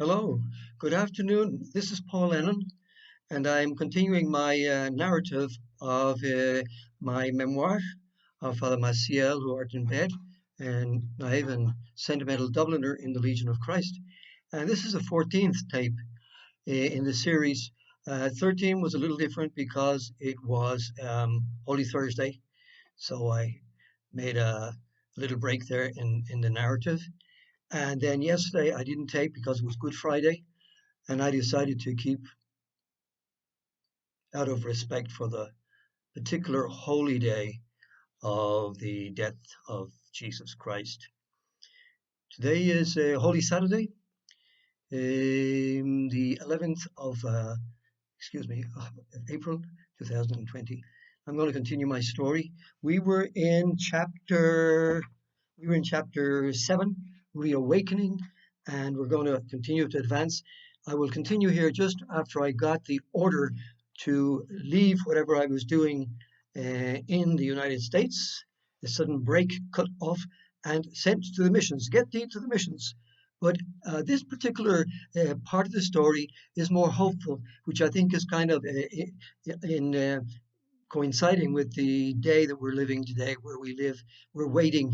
Hello, good afternoon. This is Paul Lennon, and I'm continuing my narrative of my memoir of Father Maciel, who art in bed, and naive and sentimental Dubliner in the Legion of Christ. And this is the 14th tape in the series. 13 was a little different because it was Holy Thursday, so I made a little break there in the narrative. And then yesterday I didn't tape because it was Good Friday, and I decided to keep out of respect for the particular holy day of the death of Jesus Christ. Today is Holy Saturday, the 11th of April 2020. I'm going to continue my story. We were in chapter 7, Reawakening, and we're going to continue to advance. I will continue here just after I got the order to leave whatever I was doing in the United States, a sudden break cut off and sent to the missions. Get thee to the missions. But this particular part of the story is more hopeful, which I think is kind of in coinciding with the day that we're living today, where we're waiting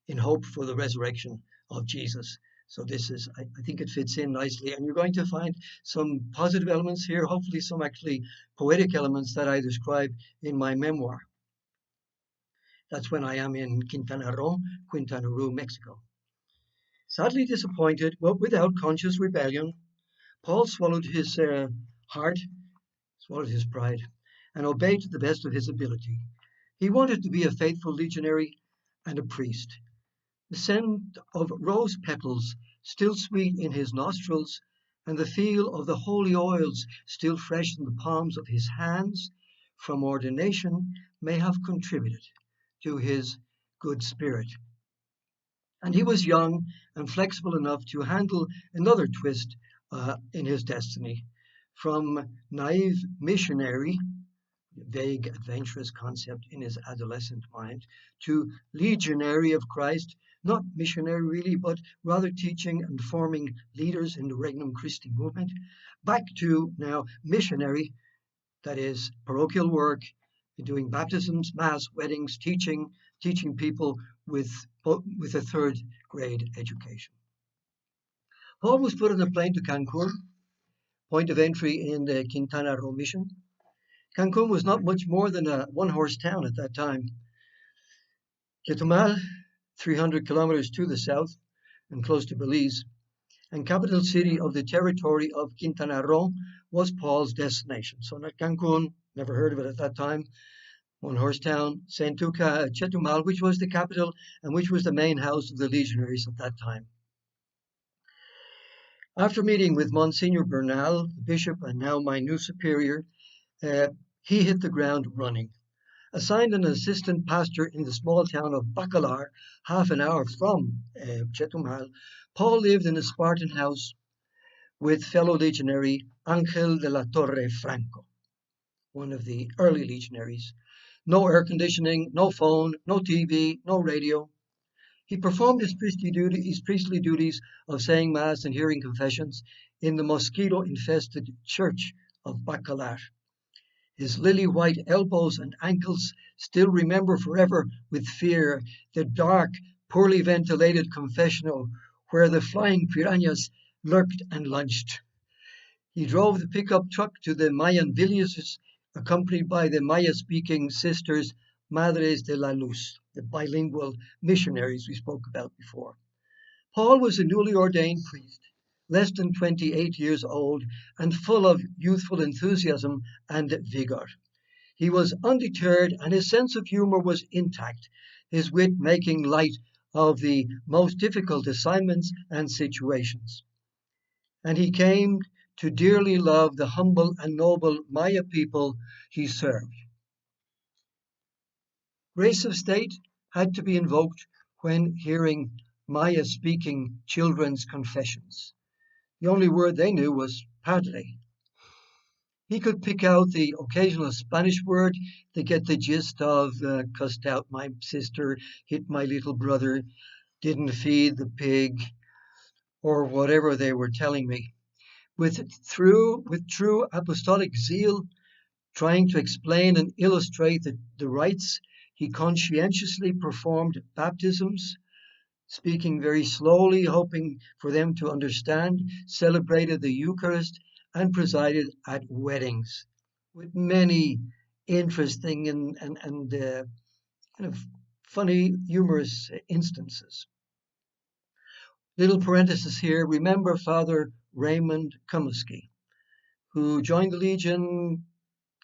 in hope for the resurrection of Jesus. So I think it fits in nicely. And you're going to find some positive elements here, hopefully some actually poetic elements that I describe in my memoir. That's when I am in Quintana Roo, Mexico. Sadly disappointed, but without conscious rebellion, Paul swallowed his heart, swallowed his pride, and obeyed to the best of his ability. He wanted to be a faithful legionary and a priest. The scent of rose petals still sweet in his nostrils, and the feel of the holy oils still fresh in the palms of his hands from ordination may have contributed to his good spirit. And he was young and flexible enough to handle another twist in his destiny. From naive missionary, vague, adventurous concept in his adolescent mind, to legionary of Christ, not missionary really, but rather teaching and forming leaders in the Regnum Christi movement, back to now missionary, that is parochial work, doing baptisms, mass, weddings, teaching people with a third grade education. Paul was put on a plane to Cancun, point of entry in the Quintana Roo mission. Cancun was not much more than a one-horse town at that time. Chetumal, 300 kilometers to the south and close to Belize, and capital city of the territory of Quintana Roo, was Paul's destination. So not Cancun, never heard of it at that time. One-horse town, sent to Chetumal, which was the capital and which was the main house of the legionaries at that time. After meeting with Monsignor Bernal, the bishop and now my new superior, he hit the ground running. Assigned an assistant pastor in the small town of Bacalar, half an hour from Chetumal, Paul lived in a Spartan house with fellow legionary Angel de la Torre Franco, one of the early legionaries. No air conditioning, no phone, no TV, no radio. He performed his priestly duties of saying Mass and hearing confessions in the mosquito-infested church of Bacalar. His lily-white elbows and ankles still remember forever with fear the dark, poorly ventilated confessional where the flying piranhas lurked and lunched. He drove the pickup truck to the Mayan villages, accompanied by the Maya-speaking sisters Madres de la Luz, the bilingual missionaries we spoke about before. Paul was a newly ordained priest, less than 28 years old, and full of youthful enthusiasm and vigor. He was undeterred, and his sense of humor was intact, his wit making light of the most difficult assignments and situations. And he came to dearly love the humble and noble Maya people he served. Grace of state had to be invoked when hearing Maya-speaking children's confessions. The only word they knew was Padre. He could pick out the occasional Spanish word to get the gist of cussed out my sister, hit my little brother, didn't feed the pig, or whatever they were telling me. With true apostolic zeal, trying to explain and illustrate the rites, he conscientiously performed baptisms, speaking very slowly, hoping for them to understand, celebrated the Eucharist, and presided at weddings with many interesting and kind of funny, humorous instances. Little parenthesis here, remember Father Raymond Comiskey, who joined the Legion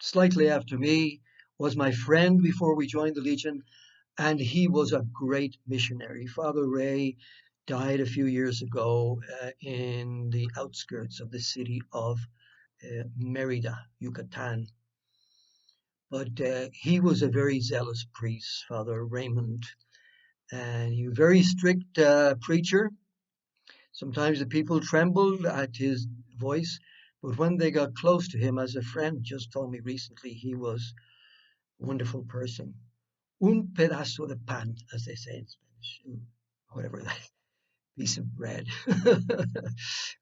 slightly after me, was my friend before we joined the Legion, and he was a great missionary. Father Ray died a few years ago in the outskirts of the city of Mérida, Yucatan. But he was a very zealous priest, Father Raymond, and he was a very strict preacher. Sometimes the people trembled at his voice, but when they got close to him, as a friend just told me recently, he was a wonderful person. Un pedazo de pan, as they say in Spanish, whatever that piece of bread.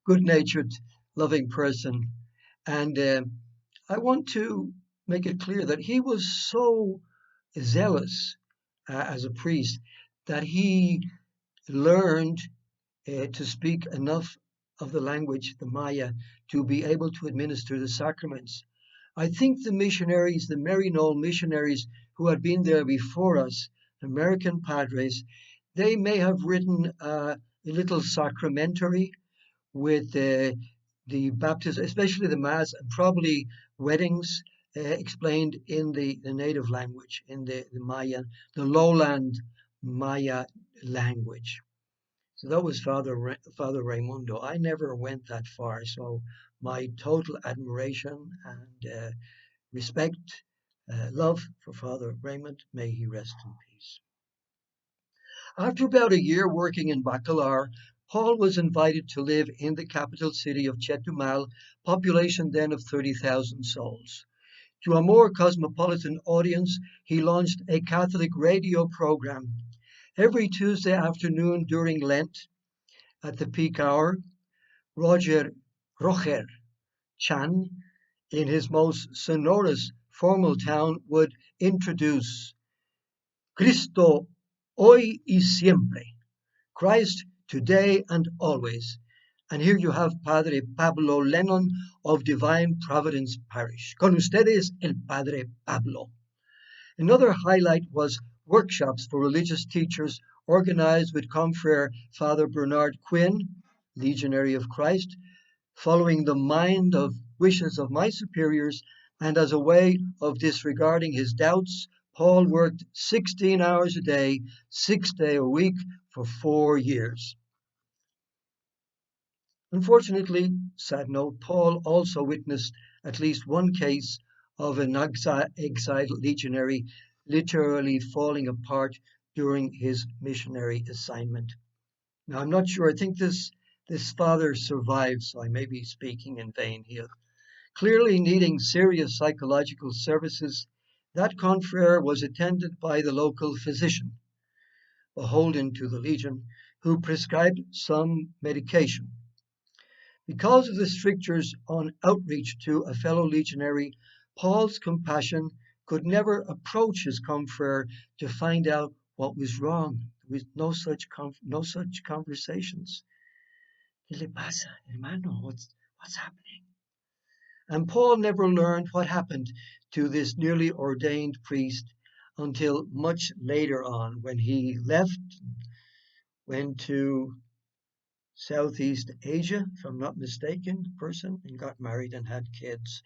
Good-natured, loving person. And I want to make it clear that he was so zealous as a priest that he learned to speak enough of the language, the Maya, to be able to administer the sacraments. I think the missionaries, the Maryknoll missionaries who had been there before us, American padres, they may have written a little sacramentary with the baptism, especially the Mass, and probably weddings explained in the native language, in the Maya, the lowland Maya language. So that was Father Raimundo. I never went that far, so my total admiration and respect, love for Father Raymond, may he rest in peace. After about a year working in Bacalar, Paul was invited to live in the capital city of Chetumal, population then of 30,000 souls. To a more cosmopolitan audience, he launched a Catholic radio program. Every Tuesday afternoon during Lent, at the peak hour, Roger Chan, in his most sonorous formal tone, would introduce Cristo hoy y siempre, Christ today and always. And here you have Padre Pablo Lennon of Divine Providence Parish. Con ustedes, el Padre Pablo. Another highlight was workshops for religious teachers organized with confrere Father Bernard Quinn, Legionary of Christ, following the mind of wishes of my superiors, and as a way of disregarding his doubts, Paul worked 16 hours a day, 6 days a week for 4 years. Unfortunately, sad note, Paul also witnessed at least one case of an exiled legionary literally falling apart during his missionary assignment. Now, I'm not sure. I think this father survived, so I may be speaking in vain here. Clearly needing serious psychological services, that confrere was attended by the local physician, beholden to the Legion, who prescribed some medication. Because of the strictures on outreach to a fellow legionary, Paul's compassion could never approach his confrere to find out what was wrong. There was no such conversations. ¿Qué le pasa, hermano? What's happening? And Paul never learned what happened to this nearly ordained priest until much later on, when he left, went to Southeast Asia, if I'm not mistaken, and got married and had kids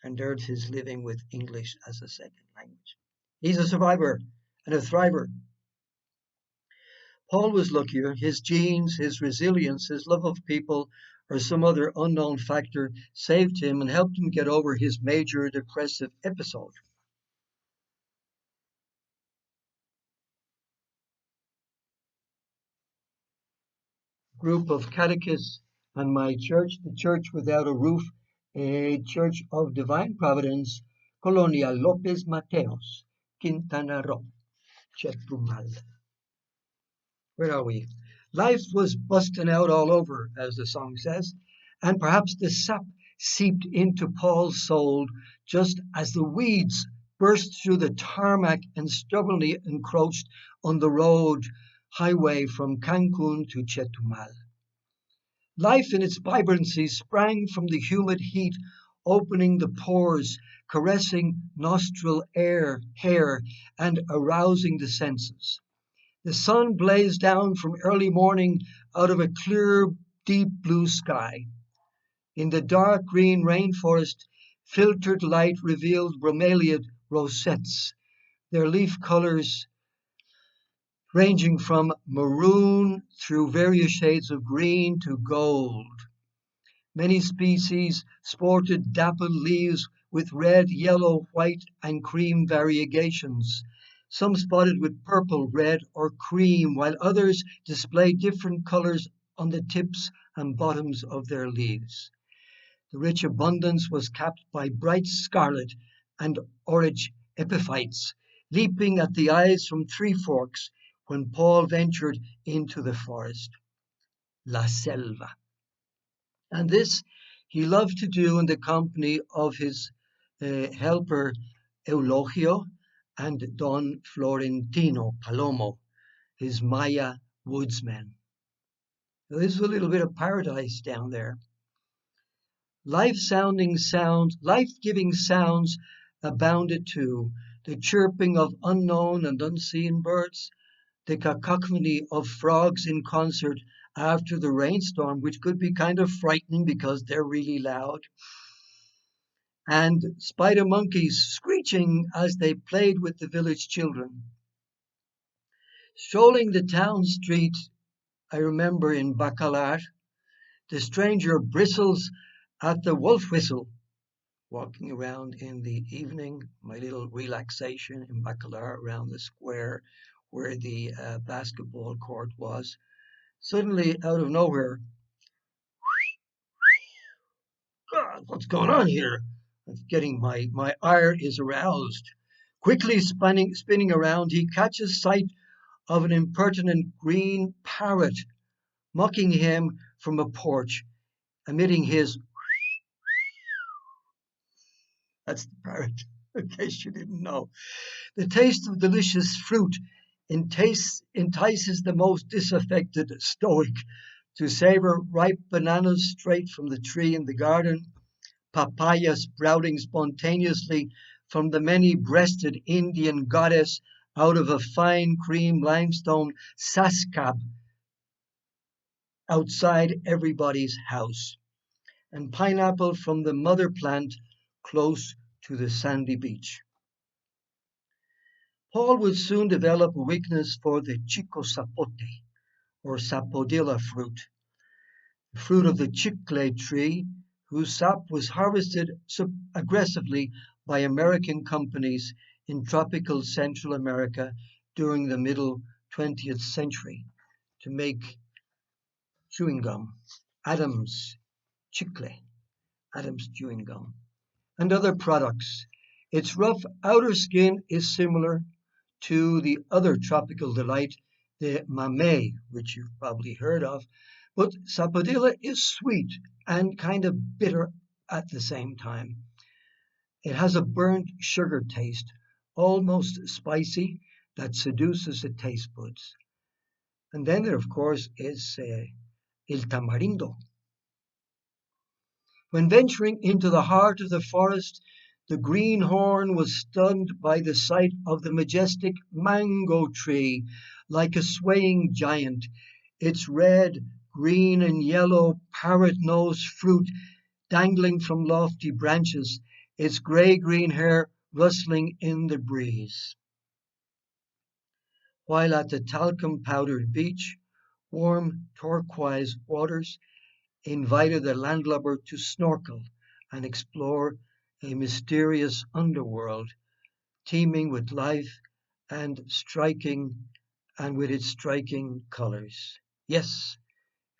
and earned his living with English as a second language. He's a survivor and a thriver. Paul was luckier. His genes, his resilience, his love of people, or some other unknown factor saved him and helped him get over his major depressive episode. Group of catechists and my church, the Church Without a Roof, a Church of Divine Providence, Colonia López Mateos, Quintana Roo, Chetumal. Where are we? Life was busting out all over, as the song says, and perhaps the sap seeped into Paul's soul just as the weeds burst through the tarmac and stubbornly encroached on the road highway from Cancun to Chetumal. Life in its vibrancy sprang from the humid heat, opening the pores, caressing nostril hair, and arousing the senses. The sun blazed down from early morning out of a clear, deep blue sky. In the dark green rainforest, filtered light revealed bromeliad rosettes, their leaf colors ranging from maroon through various shades of green to gold. Many species sported dappled leaves with red, yellow, white, and cream variegations. Some spotted with purple, red, or cream, while others displayed different colors on the tips and bottoms of their leaves. The rich abundance was capped by bright scarlet and orange epiphytes, leaping at the eyes from three forks when Paul ventured into the forest, La Selva. And this he loved to do in the company of his helper Eulogio and Don Florentino Palomo, his Maya woodsman. This was a little bit of paradise down there. Life-giving sounds abounded too. The chirping of unknown and unseen birds, the cacophony of frogs in concert after the rainstorm, which could be kind of frightening because they're really loud, and spider monkeys screeching as they played with the village children. Strolling the town street, I remember in Bacalar, the stranger bristles at the wolf whistle. Walking around in the evening, my little relaxation in Bacalar around the square where the basketball court was, suddenly out of nowhere, God, what's going on here? It's getting my ire is aroused. Quickly spinning around, he catches sight of an impertinent green parrot mocking him from a porch, emitting his that's the parrot, in case you didn't know. The taste of delicious fruit entices the most disaffected stoic to savor ripe bananas straight from the tree in the garden, papaya sprouting spontaneously from the many-breasted Indian goddess out of a fine cream limestone sascab outside everybody's house, and pineapple from the mother plant close to the sandy beach. Paul would soon develop a weakness for the chico sapote, or sapodilla fruit, the fruit of the chicle tree, whose sap was harvested aggressively by American companies in tropical Central America during the middle 20th century to make chewing gum, Adams chicle, Adams chewing gum, and other products. Its rough outer skin is similar to the other tropical delight, the mamey, which you've probably heard of, but sapodilla is sweet and kind of bitter at the same time. It has a burnt sugar taste, almost spicy, that seduces the taste buds. And then there, of course, is el tamarindo. When venturing into the heart of the forest, the greenhorn was stunned by the sight of the majestic mango tree, like a swaying giant, its red, green, and yellow parrot-nosed fruit dangling from lofty branches, its gray-green hair rustling in the breeze. While at the talcum-powdered beach, warm turquoise waters invited the landlubber to snorkel and explore a mysterious underworld teeming with life and with its striking colors. Yes,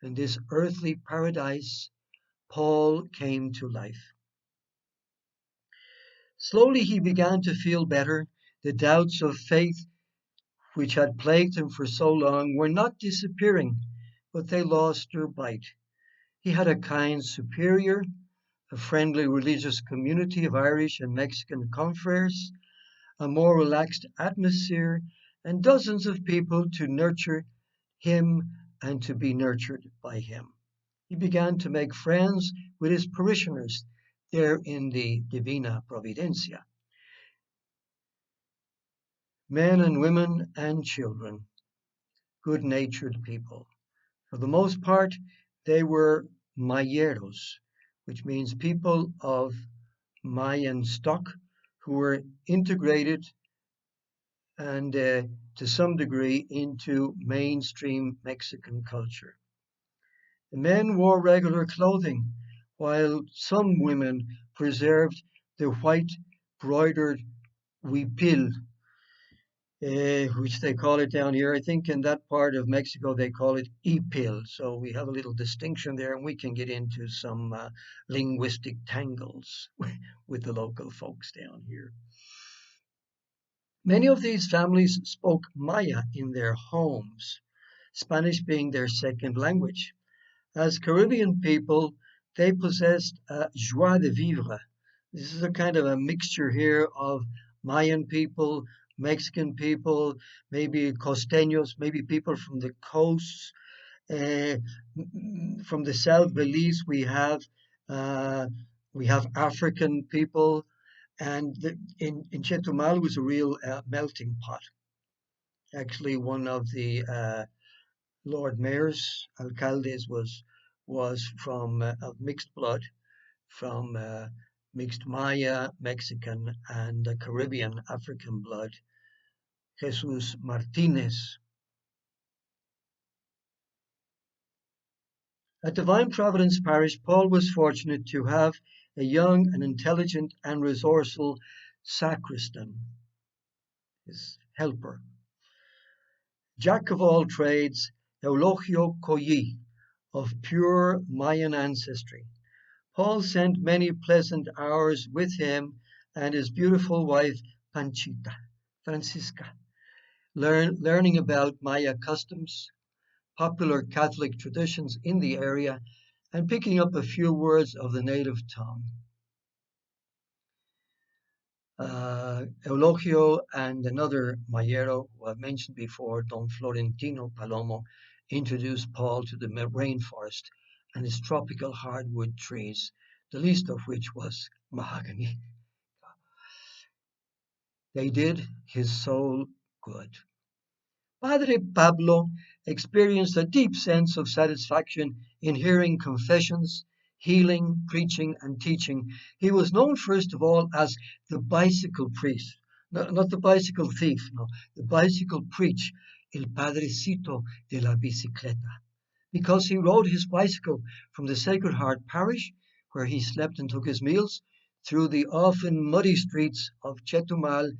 in this earthly paradise, Paul came to life. Slowly he began to feel better. The doubts of faith which had plagued him for so long were not disappearing. but they lost their bite. He had a kind superior, a friendly religious community of Irish and Mexican confreres, a more relaxed atmosphere, and dozens of people to nurture him and to be nurtured by him. He began to make friends with his parishioners there in the Divina Providencia, men and women and children, good-natured people. For the most part, they were Mayeros, which means people of Mayan stock who were integrated and to some degree into mainstream Mexican culture. The men wore regular clothing, while some women preserved the white broidered huipil, which they call it down here. I think in that part of Mexico they call it ipil. So we have a little distinction there, and we can get into some linguistic tangles with the local folks down here. Many of these families spoke Maya in their homes, Spanish being their second language. As Caribbean people, they possessed a joie de vivre. This is a kind of a mixture here of Mayan people, Mexican people, maybe costeños, maybe people from the coasts. Uh, from the South Belize, uh, we have African people, and in Chetumal was a real melting pot. Actually, one of the Lord Mayor's alcaldes was from of mixed blood, from mixed Maya, Mexican, and Caribbean African blood. Jesus Martinez. At Divine Providence Parish, Paul was fortunate to have a young and intelligent and resourceful sacristan, his helper. Jack of all trades, Eulogio Coyí, of pure Mayan ancestry. Paul spent many pleasant hours with him and his beautiful wife, Panchita, Francisca, learning about Maya customs, popular Catholic traditions in the area, and picking up a few words of the native tongue. Eulogio and another Mayero, who I've mentioned before, Don Florentino Palomo, introduced Paul to the rainforest and its tropical hardwood trees, the least of which was mahogany. They did his soul good. Padre Pablo experienced a deep sense of satisfaction in hearing confessions, healing, preaching, and teaching. He was known first of all as the bicycle priest, not the bicycle thief, no, the bicycle preach, el padrecito de la bicicleta, because he rode his bicycle from the Sacred Heart Parish, where he slept and took his meals, through the often muddy streets of Chetumal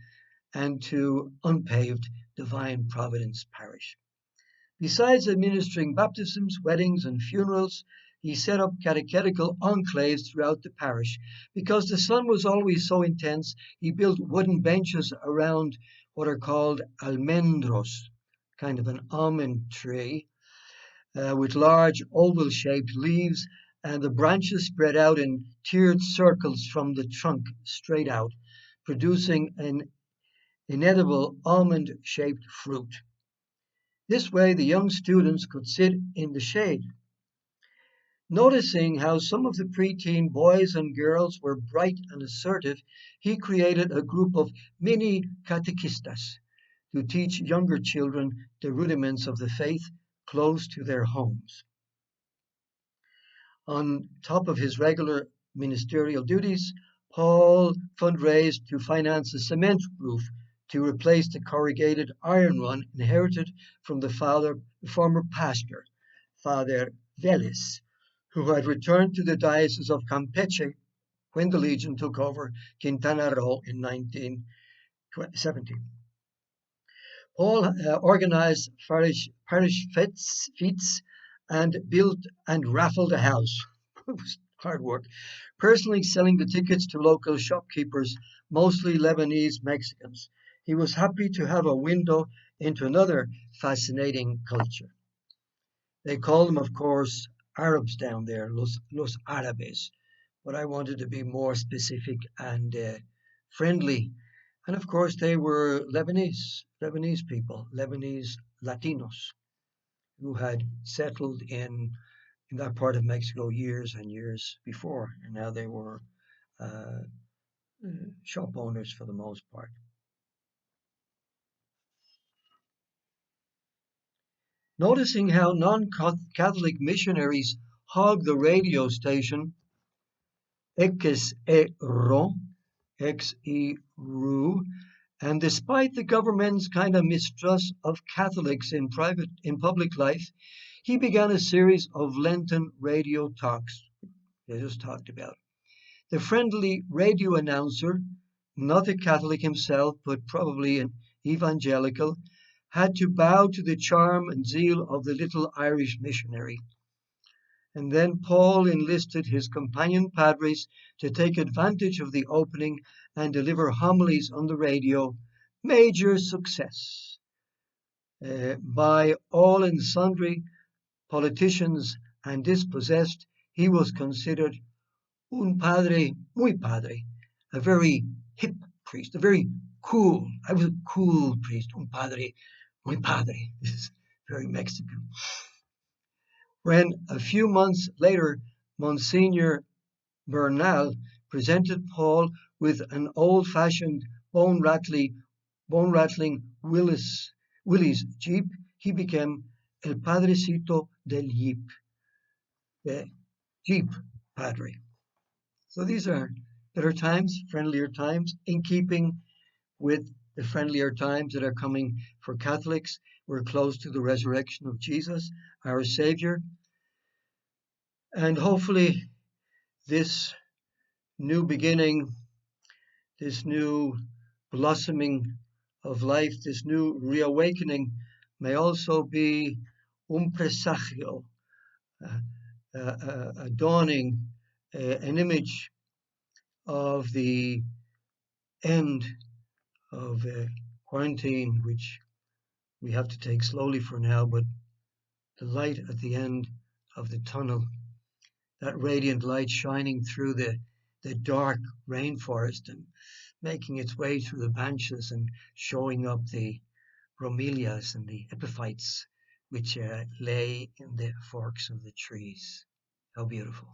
and to unpaved Divine Providence Parish. Besides administering baptisms, weddings, and funerals, he set up catechetical enclaves throughout the parish. Because the sun was always so intense, he built wooden benches around what are called almendros, kind of an almond tree, with large oval-shaped leaves, and the branches spread out in tiered circles from the trunk straight out, producing an inedible almond-shaped fruit. This way, the young students could sit in the shade. Noticing how some of the preteen boys and girls were bright and assertive, he created a group of mini catechistas to teach younger children the rudiments of the faith close to their homes. On top of his regular ministerial duties, Paul fundraised to finance a cement roof to replace the corrugated iron one inherited from the former pastor, Father Vélez, who had returned to the Diocese of Campeche when the Legion took over Quintana Roo in 1970. Paul organized parish fetes and built and raffled a house. It was hard work. Personally selling the tickets to local shopkeepers, mostly Lebanese Mexicans. He was happy to have a window into another fascinating culture. They call them, of course, Arabs down there, Los Árabes, but I wanted to be more specific and friendly. And of course, they were Lebanese people, Lebanese Latinos who had settled in that part of Mexico years and years before, and now they were uh, shop owners for the most part. Noticing how non-Catholic missionaries hog the radio station, X-E-R-O, X-E-R-O, and despite the government's kind of mistrust of Catholics in public life, he began a series of Lenten radio talks they just talked about. The friendly radio announcer, not a Catholic himself, but probably an evangelical, had to bow to the charm and zeal of the little Irish missionary. And then Paul enlisted his companion padres to take advantage of the opening and deliver homilies on the radio. Major success. By all and sundry politicians and dispossessed, he was considered un padre muy padre, a very hip priest, a very cool. I was a cool priest, un padre muy padre. This is very Mexican. When a few months later, Monsignor Bernal presented Paul with an old-fashioned bone-rattling Willys Jeep, he became El Padrecito del Jeep, the Jeep Padre. So these are better times, friendlier times, in keeping with the friendlier times that are coming for Catholics. We're close to the resurrection of Jesus, our Savior. And hopefully this new beginning, this new blossoming of life, this new reawakening may also be un presagio, a dawning, an image of the end of quarantine, which we have to take slowly for now, but the light at the end of the tunnel, that radiant light shining through the dark rainforest and making its way through the branches and showing up the bromelias and the epiphytes which lay in the forks of the trees. How beautiful.